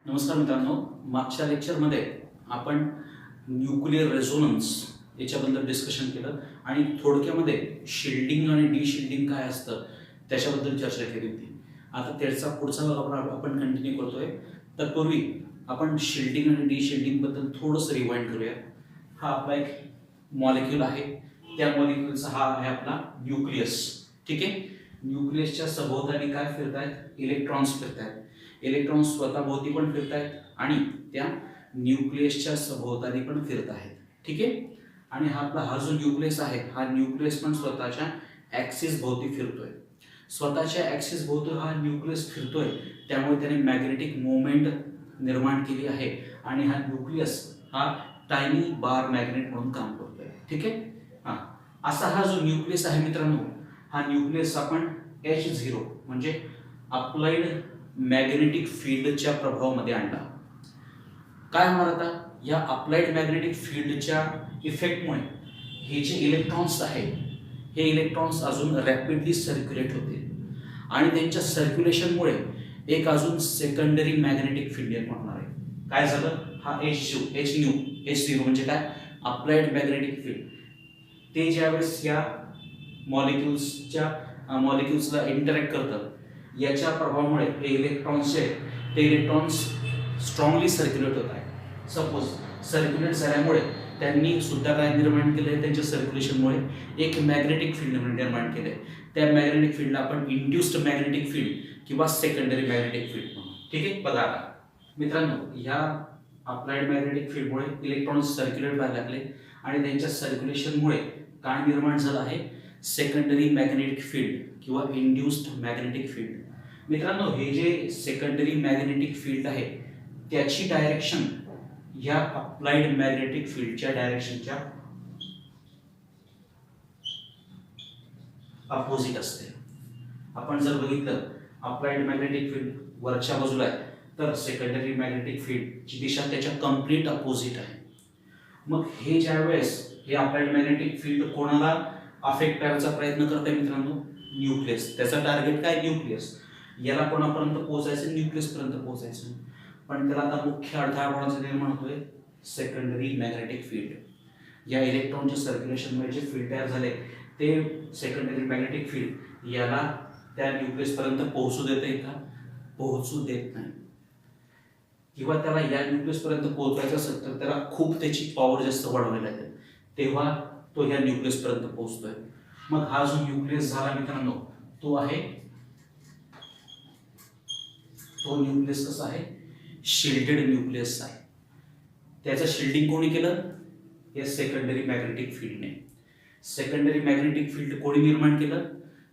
नमस्कार मित्रांनो, मागच्या लेक्चरमध्ये आपण न्यूक्लिअर रेझोनन्स याच्याबद्दल डिस्कशन केलं आणि थोडक्यामध्ये शिल्डिंग आणि डिशिल्डिंग काय असतं त्याच्याबद्दल चर्चा केली होती. आता त्याचा पुढचा भाग आपण कंटिन्यू करतोय. तत्पूर्वी आपण शिल्डिंग आणि डिशिल्डिंगबद्दल थोडंसं रिवाइंड करूया. हा आपला एक मॉलिक्यूल आहे, त्या मॉलिक्यूलचा हा आहे आपला न्यूक्लियस. ठीक आहे. न्यूक्लियसच्या सभोवताली काय फिरत आहेत? इलेक्ट्रॉन्स फिरत आहेत. इलेक्ट्रॉन्स स्वतःभोवती पण फिरत आहेत आणि त्या न्यूक्लियसच्या सभोवताली पण फिरत आहेत. ठीक आहे. आणि हा जो न्यूक्लियस आहे, हा न्यूक्लियस पण स्वतःच्या ॲक्सिस भोवती फिरतोय. स्वतःच्या ॲक्सिस भोवती हा न्यूक्लियस फिरतोय, त्यामुळे त्याने मॅग्नेटिक मोमेंट निर्माण केली आहे आणि हा न्यूक्लियस हा टायनी बार मॅग्नेट म्हणून काम करतोय. ठीक आहे. हा असा हा जो न्यूक्लियस आहे मित्रांनो, हा न्यूक्लियस आपण H0 म्हणजे अप्लाइड मॅग्नेटिक फील्डच्या प्रभावामध्ये आणला. काय होणार आता? या अप्लाइड मॅग्नेटिक फील्डच्या इफेक्टमुळे हे जे इलेक्ट्रॉन्स आहेत, हे इलेक्ट्रॉन्स अजून रॅपिडली सर्क्युलेट होते आणि त्यांच्या सर्क्युलेशनमुळे एक अजून सेकंडरी मॅग्नेटिक फील्ड निर्माण होणार आहे. काय झालं? हा H0 म्हणजे काय? Applied magnetic field. ते ज्यावेळेस या मॉलिक्युल्सला इंटरॅक्ट करतं, याच्या प्रभावामुळे हे इलेक्ट्रॉन्स आहेत, ते इलेक्ट्रॉन्स स्ट्रॉंगली सर्क्युलेट होत आहे. सपोज सर्क्युलेट झाल्यामुळे त्यांनी सुद्धा काय निर्माण केलं आहे? त्यांच्या सर्क्युलेशनमुळे एक मॅग्नेटिक फील्ड निर्माण केलं आहे. त्या मॅग्नेटिक फील्डला आपण इंड्युस्ड मॅग्नेटिक फील्ड किंवा सेकंडरी मॅग्नेटिक फील्ड म्हणू. ठीक आहे. बघा मित्रांनो, ह्या अप्लाइड मॅग्नेटिक फील्डमुळे इलेक्ट्रॉन्स सर्क्युलेट व्हायला लागले आणि त्यांच्या सर्क्युलेशनमुळे काय निर्माण झालं आहे? सेकंडरी मॅग्नेटिक फील्ड किंवा इंड्युस्ड मॅग्नेटिक फील्ड. मित्रांनो, हे जे सेकंडरी मॅग्नेटिक फील्ड आहे, त्याची डायरेक्शन या अप्लाइड मॅग्नेटिक फील्डच्या डायरेक्शनच्या अपोजिट असते. आपण जर बघितलं, अप्लाइड मॅग्नेटिक फील्ड वरच्या बाजूला आहे, तर सेकंडरी मॅग्नेटिक फील्डची दिशा त्याच्या कम्प्लीट अपोजिट आहे. मग हे ज्यावेळेस हे अप्लाइड मॅग्नेटिक फील्ड कोणाला अफेक्ट करायचा प्रयत्न करते मित्रांनो? न्यूक्लियस. त्याचा टार्गेट काय? न्यूक्लियस. याला कोणापर्यंत पोहोचायचं? न्यूक्लियस पर्यंत पोहोचायचं. पण त्याला आता मुख्य अडथळा कोणाचा निर्माण होतोय? Secondary magnetic field. या इलेक्ट्रॉनच्या सर्क्युलेशनमुळे जे फील्ड तयार झाले, ते सेकंडरी मॅग्नेटिक फील्ड याला त्या न्यूक्लियस पर्यंत पोहोचू देते का? पोहोचू देत नाही. किंवा त्याला या न्यूक्लियस पर्यंत पोहोचायचं असेल तर त्याला खूप त्याची पॉवर जास्त वाढवावी लागेल, तेव्हा तो या न्यूक्लियस पर्यंत पोहोचतोय. मग हा जो न्यूक्लियस झाला मित्रांनो, तो न्यूक्लियस कसा आहे? शिल्डेड न्यूक्लियस आहे. त्याचं शिल्डिंग कोणी केलं? या सेकंडरी मॅग्नेटिक फील्डने. सेकंडरी मॅग्नेटिक फील्ड कोणी निर्माण केलं?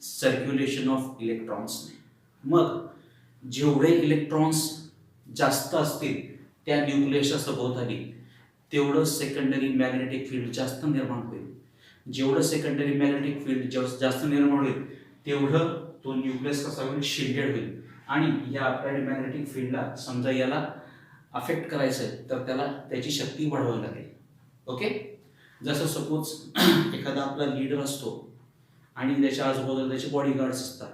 सर्क्युलेशन ऑफ इलेक्ट्रॉन्सने. मग जेवढे इलेक्ट्रॉन्स जास्त असतील त्या न्यूक्लियसच्या सभोवताली, तेवढं सेकंडरी मॅग्नेटिक फील्ड जास्त निर्माण होईल. जेवढं सेकंडरी मॅग्नेटिक फील्ड जास्त निर्माण होईल, तेवढं तो न्यूक्लियस कसा होईल? शिल्डेड होईल. आणि या अप्लाइड मॅग्नेटिक फील्डला समजा याला अफेक्ट करायचं आहे, तर त्याला त्याची शक्ती वाढवावी लागेल. ओके. जसं सपोज एखादा आपला लीडर असतो आणि त्याच्या आजूबाजूला त्याचे बॉडीगार्ड्स असतात,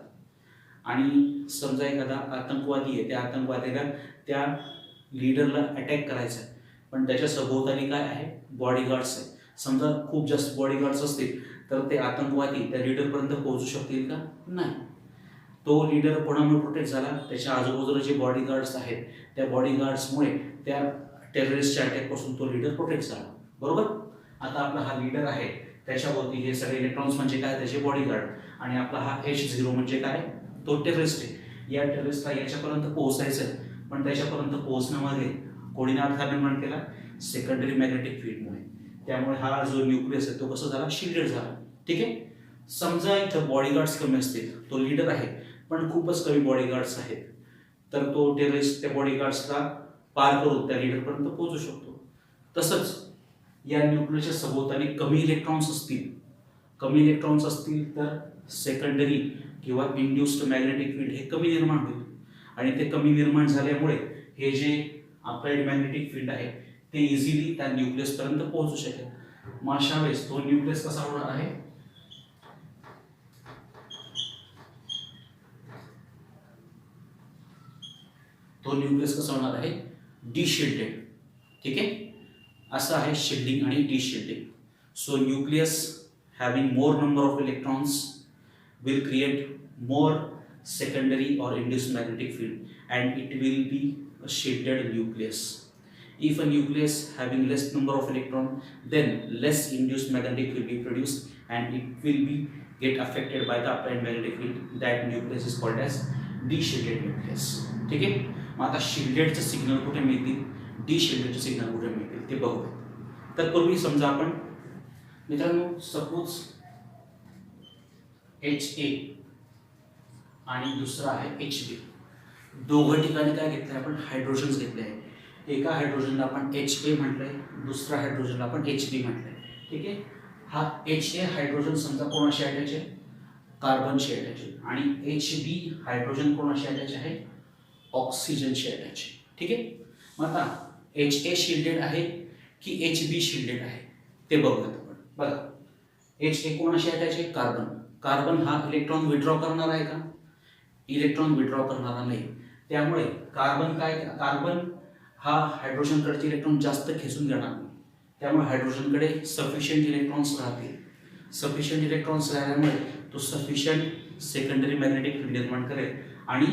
आणि समजा एखादा आतंकवादी आहे, त्या आतंकवाद्याला त्या लीडरला अटॅक करायचा आहे, पण त्याच्या सभोवताली काय आहे? बॉडीगार्ड्स आहे. समजा खूप जास्त बॉडीगार्ड्स असतील तर ते आतंकवादी त्या लीडरपर्यंत पोहोचू शकतील का? नाही. तो लीडर कोणामुळे प्रोटेक्ट झाला? त्याच्या आजूबाजूला जे बॉडीगार्ड्स आहेत, त्या बॉडीगार्ड्समुळे त्या टेररिस्टच्या अटॅकपासून तो लीडर प्रोटेक्ट झाला. बरोबर. आता आपला हा लीडर आहे, त्याच्यावरती हे सगळे इलेक्ट्रॉन्स म्हणजे काय? त्याचे बॉडीगार्ड. आणि आपला हा H0 म्हणजे काय? तो टेररिस्ट आहे. या टेररिस्टला याच्यापर्यंत पोहोचायचं, पण त्याच्यापर्यंत पोहोचण्यामध्ये कोणी अडथळा निर्माण केला? सेकंडरी मॅग्नेटिक फील्डमुळे. त्यामुळे हा जो न्यूक्लियस आहे तो कसा झाला? शिल्डेड झाला. ठीक आहे. समजा इथं बॉडीगार्ड्स कमी असतील, तो लीडर आहे पण खूपच कमी बॉडीगार्ड्स आहेत, तर तो टेररिस्ट त्या बॉडीगार्ड्सला पार करून त्या लीडरपर्यंत पोहोचू शकतो. तसंच या न्यूक्लियसच्या सभोवताली कमी इलेक्ट्रॉन्स असतील तर सेकंडरी किंवा इंड्युस्ड मॅग्नेटिक फील्ड हे कमी निर्माण होईल. आणि ते कमी निर्माण झाल्यामुळे हे जे अप्लाइड मॅग्नेटिक फील्ड आहे, ते इझिली त्या न्यूक्लियसपर्यंत पोहोचू शकेल. मग अशा वेळेस तो न्यूक्लियस कसा होणार आहे? तो न्यूक्लियस कसा होणार आहे, डिशिल्डेड. ठीक आहे, असं आहे शिल्डिंग आणि deshielding. So nucleus having more number of electrons will create more secondary or induced magnetic field and it will be a shielded nucleus. If a nucleus having less number of electron, then less induced magnetic field will be produced and it will be get affected by the applied magnetic field. That nucleus is called as deshielded nucleus. ठीक आहे, मग आता शिल्डेडचे signal कुठे मिळतील, डिशिल्डेडचे signal कुठे मिळतील ते बघू. तत्पूर्वी समजा आपण मित्रांनो सपोज HA आणि दुसरा आहे HB, दोघं ठिकाणी काय घेतलंय आपण, हायड्रोजन्स घेतले आहे. एका हायड्रोजनला आपण HA म्हटलंय, दुसऱ्या हायड्रोजनला आपण HB म्हटलंय. ठीक आहे, हा HA हायड्रोजन समजा कोणाशी अटॅच आहे, कार्बनशी अटॅच आहे, आणि HB हायड्रोजन कोणाशी अटॅच आहे, ऑक्सिजनशी अटॅच आहे. ठीक आहे, मग आता HA शिल्डेड आहे की HB शिल्डेड आहे ते बघूयात आपण. बघा, HA कोणाशी अटॅच आहे, कार्बन. कार्बन हा इलेक्ट्रॉन विड्रॉ करणार आहे का, इलेक्ट्रॉन विड्रॉ करणारा नाही. त्यामुळे कार्बन हा हायड्रोजनकडचे इलेक्ट्रॉन जास्त खेचून घेणार नाही. त्यामुळे हायड्रोजनकडे सफिशियंट इलेक्ट्रॉन्स राहतील. सफिशियंट इलेक्ट्रॉन्स राहिल्यामुळे तो सफिशियंट सेकंडरी मॅग्नेटिक फील्ड निर्माण करेल आणि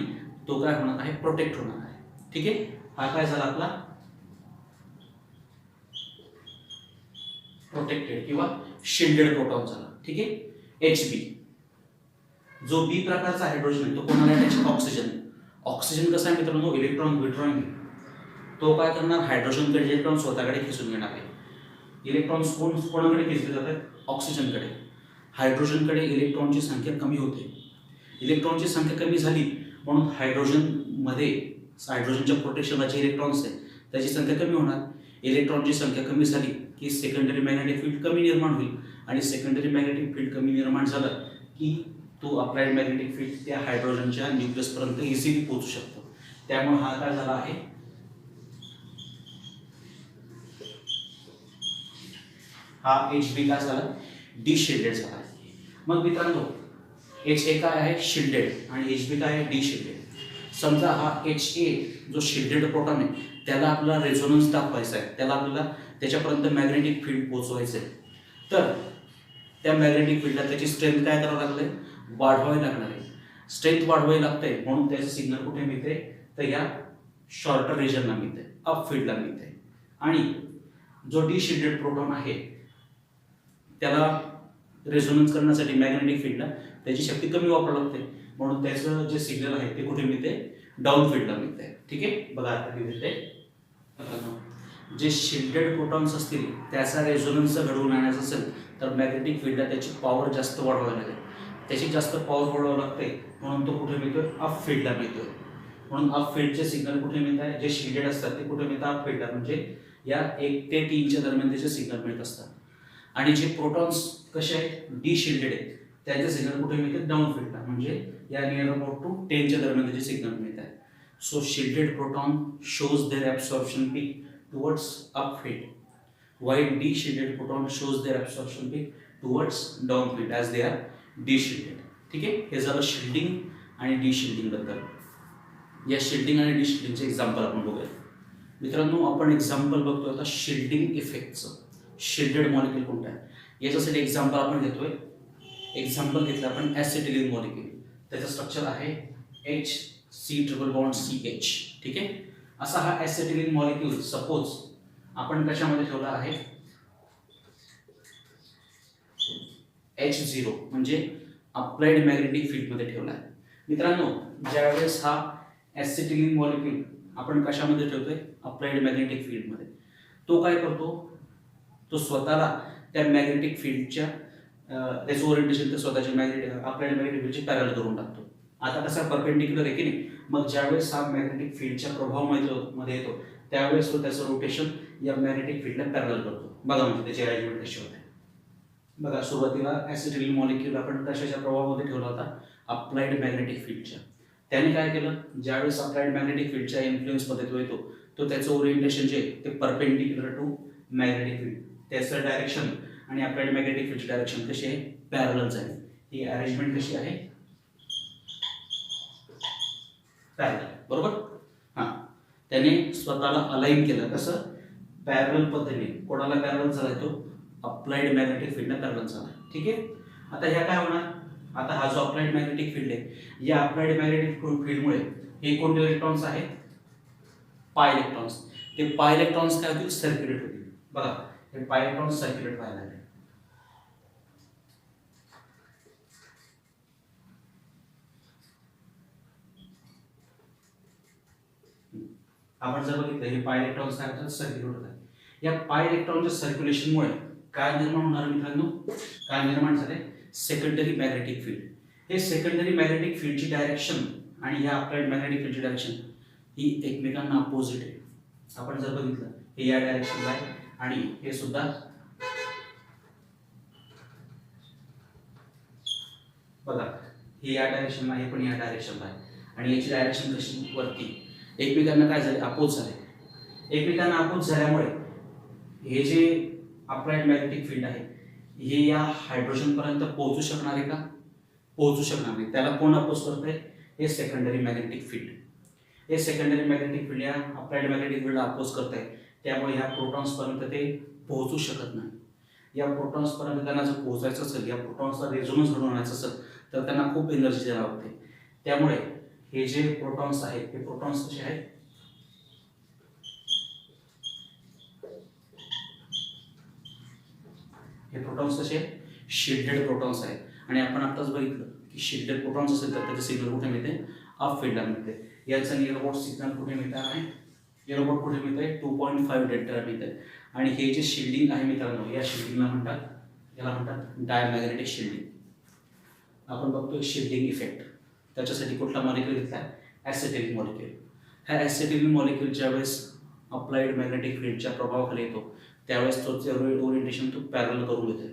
तो काय होणार आहे, प्रोटेक्ट होणार आहे. ठीक आहे, हा काय झाला आपला प्रोटेक्टेड किंवा शिल्डेड प्रोटॉन झाला. ठीक आहे, HB जो बी प्रकारचा हायड्रोजन आहे तो कोणाला अटॅच, ऑक्सिजन. ऑक्सिजन कसा आहे मित्रांनो, इलेक्ट्रॉन विड्रॉइंग. तो काय करणार, हायड्रोजनकडे इलेक्ट्रॉन स्वतःकडे खेचून घेणार आहे. इलेक्ट्रॉन्स कोणाकडे खेचले जातात, ऑक्सिजनकडे. हायड्रोजनकडे इलेक्ट्रॉनची संख्या कमी होते. इलेक्ट्रॉनची संख्या कमी झाली म्हणून हायड्रोजनच्या प्रोटेक्शनला जे इलेक्ट्रॉन्स आहेत त्याची संख्या कमी होणार. इलेक्ट्रॉनची संख्या कमी झाली की सेकंडरी मॅग्नेटिक फील्ड कमी निर्माण होईल आणि सेकंडरी मॅग्नेटिक फील्ड कमी निर्माण झालं की तो अप्लाइड मॅग्नेटिक फील्ड त्या हायड्रोजनच्या न्यूक्लियसपर्यंत इझिली पोहोचू शकतो. त्यामुळे हा काय झाला आहे, हा HB काय झाला, डिशिल्डेड झाला आहे. मग मित्रांनो HA काय आहे, शिल्डेड, आणि HB काय आहे, डिशिल्डेड. समजा हा HA जो शिल्डेड प्रोटॉन आहे त्याला आपल्याला रेझोनन्स दाखवायचा आहे, त्याला आपल्याला त्याच्यापर्यंत मॅग्नेटिक फील्ड पोहोचवायचं आहे. तर त्या मॅग्नेटिक फील्डला त्याची स्ट्रेंथ काय करावं लागते, वाढवावी लागणार आहे. स्ट्रेंथ वाढवावी लागते म्हणून त्याचे सिग्नल कुठे मिळते, तर या शॉर्टर रिजनला मिळते, अप फील्डला मिळते. आणि जो डिशिल्डेड प्रोटॉन आहे त्याला रेझोनन्स करण्यासाठी मॅग्नेटिक फील्डला त्याची शक्ती कमी वापरावी लागते म्हणून त्याचं जे सिग्नल आहे ते कुठे मिळते, डाऊन फील्डला मिळते. ठीक आहे, बघा आता मिळते. जे शिल्डेड प्रोटॉन्स असतील त्याचा रेझोनन्स घडवून आणायचं असेल तर मॅग्नेटिक फील्डला त्याची पॉवर जास्त वाढवावी लागेल. त्याची जास्त पॉवर वाढवावी लागते म्हणून तो कुठे मिळतोय, अप फील्डला मिळतोय. म्हणून अप फील्डचे सिग्नल कुठे मिळत आहे, जे शिल्डेड असतात ते कुठे मिळतात, अप फील्डला. म्हणजे या 1 ते 3च्या दरम्यान त्याचे सिग्नल मिळत असतात. आणि जे प्रोटॉन्स कसे आहेत, डिशिल्डेड आहेत, त्याचे सिग्नल कुठे मिळतात, डाऊन फील्डला. म्हणजे या नियर अबाउट टू 10च्या दरम्यान त्याचे सिग्नल मिळत आहेत. So shielded proton shows their absorption peak towards up field, while deshielded proton shows their absorption peak towards down field as they are deshielded. ठीक आहे, हे झालं शिल्डिंग आणि डिशिल्डिंग बद्दल. या शिल्डिंग आणि डिशिल्डिंगचे एक्झाम्पल आपण बघूया. मित्रांनो आपण एक्झाम्पल बघतोय आता शिल्डिंग इफेक्टचं. शिल्डेड मॉलिक्यूल कोणतं आहे याच्यासाठी एक्झाम्पल आपण घेतोय. एक्झाम्पल घेतलं आपण ॲसिटिलीन मॉलिक्यूल. त्याचं स्ट्रक्चर आहे HC∏CH. ठीक आहे, असा हा ॲसिटिलीन मॉलिक्यूल सपोज आपण कशामध्ये ठेवला आहे, H0 म्हणजे अप्लाइड मॅग्नेटिक फील्डमध्ये ठेवला आहे. मित्रांनो ज्यावेळेस हा ॲसिटिलीन मॉलिक्यूल आपण कशामध्ये ठेवतोय, अप्लाइड मॅग्नेटिक फील्डमध्ये, तो काय करतो, तो स्वतःला त्या मॅग्नेटिक फील्डच्या त्याचं ओरिएंटेशन ते स्वतःच्या अप्लाइड मॅग्नेटिक फील्डची पॅरल करून टाकतो. आता कसा परपेंडिक्युलर आहे की नाही, मग ज्यावेळेस हा मॅग्नेटिक फील्डच्या प्रभावामध्ये येतो त्यावेळेस तो त्याचं रोटेशन या मॅग्नेटिक फील्डला पॅरल करतो. बघा म्हणजे त्याची अरेंजमेंट कशी होते. बघा सुरुवातीला ॲसिटिलीन मॉलिक्यूल आपण कशाच्या प्रभावामध्ये ठेवला होता, अप्लाइड मॅग्नेटिक फील्डच्या. त्याने काय केलं, ज्यावेळेस अप्लाइड मॅग्नेटिक फील्डच्या इन्फ्लुएन्समध्ये तो येतो तो त्याचं ओरिएंटेशन जे ते परपेंडिक्युलर टू मॅग्नेटिक फील्ड, त्याचं डायरेक्शन आणि अप्लाइड मॅग्नेटिक फील्डची डायरेक्शन कशी आहे, पॅरलल आहे. ही अरेंजमेंट कशी आहे, पॅरलल. बरोबर. हां, त्याने स्वतःला अलाइन केलं. कसं? पॅरल पद्धतीने. कोणाला पॅरल झालाय? तो अप्लाइड मॅग्नेटिक फील्डला पॅरल झालाय. ठीक आहे. आता ह्या काय होणार? आता हा जो अप्लाइड मॅग्नेटिक फील्ड आहे, या अप्लाइड मॅग्नेटिक फील्डमुळे हे कोणते इलेक्ट्रॉन्स आहेत? पाय इलेक्ट्रॉन्स. ते पाय इलेक्ट्रॉन्स काय होतील? सर्क्युलेट होतील. बघा, हे पाय इलेक्ट्रॉन्स सर्क्युलेट व्हायला लागले. आपण जर बघितलं, हे पाय इलेक्ट्रॉन्स काय होतात? सर्क्युलेट होतात. या पाय इलेक्ट्रॉनच्या सर्क्युलेशनमुळे काय निर्माण होणार मित्रांनो? काय निर्माण झाले? Secondary magnetic field. हे सेकंडरी मॅग्नेटिक फील्डची डायरेक्शन आणि या अप्लाइड मॅग्नेटिक फील्डची डायरेक्शन ही एकमेकांना अपोजिट आहे. आपण जर बघितलं, हे या डायरेक्शनला आहे आणि हे सुद्धा बघा, हे या डायरेक्शनला आहे, पण या डायरेक्शनला आहे. आणि याची डायरेक्शन कशी? वरती. एकमेकांना काय झाले? अपोज झाले. एकमेकांना अपोज झाल्यामुळे हे जे अप्लाइड मॅग्नेटिक फील्ड आहे, हे या हायड्रोजन पर्यंत पोहोचू शकणार आहे का? पोहोचू शकणार नाही. त्याला कोण अपोज करतंय? हे सेकंडरी मॅग्नेटिक फील्ड. हे सेकंडरी मॅग्नेटिक फील्ड या अप्लाइड मॅग्नेटिक फील्डला अपोज करत आहे. त्यामुळे ह्या प्रोटॉन्स पर्यंत ते पोहोचू शकत नाही. या प्रोटॉन्स पर्यंत त्यांना जर पोहोचायचं असेल, या प्रोटॉन्सला रेझोनन्स घडवून आणायचं असेल, तर त्यांना खूप एनर्जी द्यावी लागते. त्यामुळे हे जे प्रोटॉन्स आहेत, हे प्रोटॉन्स कसे आहेत? हे प्रोटॉन्स कसे आहेत? शिल्डेड प्रोटॉन्स आहेत. आणि आपण आताच बघितलं की शिल्डेड प्रोटॉन्स असेल तर त्याचे सिग्नल कुठे मिळते? अप फील्डला मिळते. याचा निअरअबाउट सिग्नल कुठे मिळणार आहे? निअरअबाउट कुठे मिळते? 2.5 डेल्टा मिळते. आणि हे जे शिल्डिंग आहे मित्रांनो, या शिल्डिंगला म्हणतात, याला म्हणतात डायमॅग्नेटिक शिल्डिंग. आपण बघतोय शिल्डिंग इफेक्ट. त्याच्यासाठी कुठला मॉलिक्यूल घेतला? ॲसिटिलिन मॉलिक्यूल. ह्या ॲसिटिलिन मॉलिक्यूल ज्यावेळेस अप्लाइड मॅग्नेटिक फील्डच्या प्रभावाखाली येतो, त्यावेळेस तो ओरिएंटेशन तो पॅरल करून घेतोय.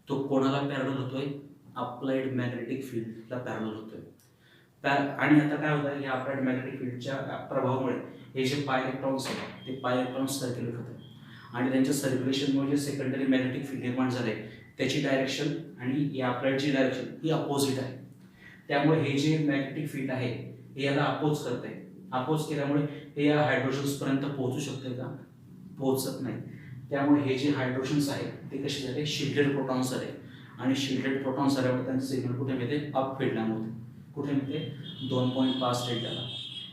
तो कोणाला पॅरल होतोय? अप्लाइड मॅग्नेटिक फील्डला पॅरल होतोय. आणि आता काय होतं? या अप्लाइड मॅग्नेटिक फील्डच्या प्रभावामुळे हे जे पाय इलेक्ट्रॉन्स आहेत, ते पाय इलेक्ट्रॉन्स सर्क्युलेट होतात आणि त्यांच्या सर्क्युलेशनमुळे जे सेकंडरी मॅग्नेटिक फील्ड निर्माण झाले, त्याची डायरेक्शन आणि या अप्लाइडची डायरेक्शन ही अपोजिट आहे. त्यामुळे हे जे मॅग्नेटिक फील्ड आहे, हे याला अपोज करते. अपोज केल्यामुळे हे या हायड्रोजन्स पर्यंत पोहोचू शकते का? पोहोचत नाही. त्यामुळे हे जे हायड्रोजन्स आहेत, ते कसे झाले? शिल्डेड प्रोटॉन्स झाले. आणि शिल्डेड प्रोटॉन्स झाल्यामुळे त्यांचे सिग्नल कुठे मिळते? अप फील्डला मिळते. कुठे मिळते? 2.5 डेल्टाला.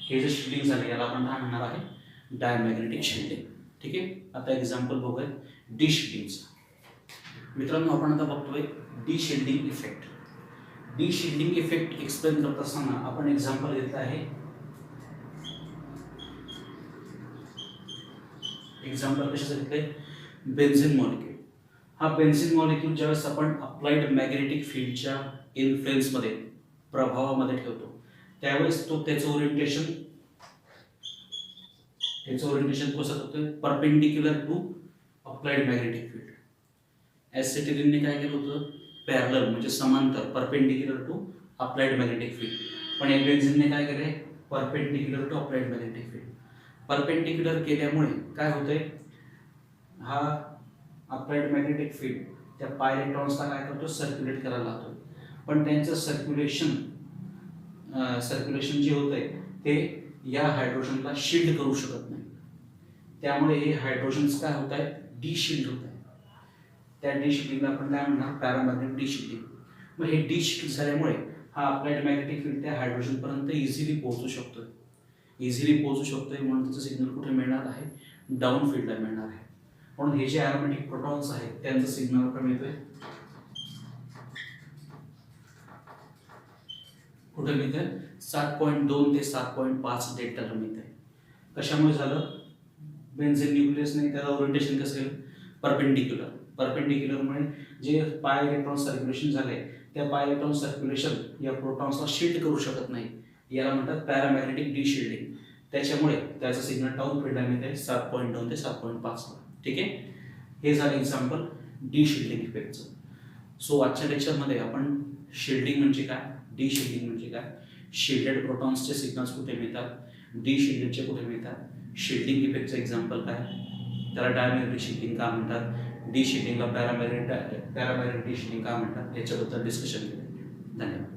हे जे शिल्डिंग झाले, याला आपण काय म्हणणार आहे? Diamagnetic shielding. ठीक आहे. आता एक्झाम्पल बघूया डी शिल्डिंगचं. मित्रांनो, आपण आता बघतोय D shielding effect. D shielding effect explain करत असताना आपण एक्झाम्पल घेतलं आहे. एक्झाम्पल कशाचं घेतलंय? Benzene molecule. हा बेन्झिन मॉलिक्यूल ज्यावेळेस आपण अप्लाइड मॅग्नेटिक फील्डच्या इन्फ्लुएन्समध्ये, प्रभावामध्ये ठेवतो, त्यावेळेस तो त्याचं ओरिएंटेशन कसं होतं? Perpendicular to applied magnetic field. ॲसिटिलिनने काय केलं होतं? पॅरलल म्हणजे समांतर, perpendicular to applied magnetic field. पण या बेन्झिनने काय केलंय? Perpendicular to applied magnetic field. Perpendicular केल्यामुळे काय होतंय? हा अप्लाइड मॅग्नेटिक फील्ड त्या पाय इलेक्ट्रॉन्सला काय करतो? सर्क्युलेट करायला लागतो. पण त्यांचं सर्क्युलेशन जे होतंय, ते या हायड्रोजनला शिल्ड करू शकत नाही. त्यामुळे हे हायड्रोजन्स काय होत आहेत? डी शिल्ड होत आहे. त्या डी शिल्डिंगला आपण काय म्हणणार? Paramagnetic D shielding. मग हे डी शिल्ड झाल्यामुळे हा अप्लाइड मॅग्नेटिक फील्ड त्या हायड्रोजन पर्यंत इझिली पोहोचू शकतोय. म्हणून त्याचं सिग्नल कुठे मिळणार आहे? डाऊन फील्डला मिळणार आहे. म्हणून हे जे ॲरोमॅटिक प्रोटॉन्स आहेत, त्यांचं सिग्नल कुठे मिळतोय? कुठे मिळतंय? 7.2 ते 7.5 डेल्टाला मिळतंय. कशामुळे झालं? बेन्झिन न्यूक्लियसने त्याला ओरिएंटेशन कसं केलं? परपेंडिक्युलरमुळे जे पाय इलेक्ट्रॉन सर्क्युलेशन झाले, त्या पाय इलेक्ट्रॉन सर्क्युलेशन या प्रोटॉन्सला शिल्ड करू शकत नाही. याला म्हणतात पॅरामॅग्नेटिक डी शिल्डिंग. त्याच्यामुळे त्याचं सिग्नल डाऊन फील्डला मिळते 7.2 ते 7.5. ठीक आहे. हे झालं एक्झाम्पल डी शिल्डिंग इफेक्टचं. सो आजच्या लेक्चरमध्ये आपण शिल्डिंग म्हणजे काय, डी शिल्डिंग म्हणजे काय, शिल्डेड प्रोटॉन्सचे सिग्नल्स कुठे मिळतात, डी शिल्डेडचे कुठे मिळतात, शिल्डिंग इफेक्टचं एक्झाम्पल काय, त्याला डायमॅग्नेटिक शिल्डिंग का म्हणतात, डी शिल्डिंगला पॅरामॅग्नेटिक डी शिल्डिंग का म्हणतात, याच्याबद्दल डिस्कशन केलं. धन्यवाद.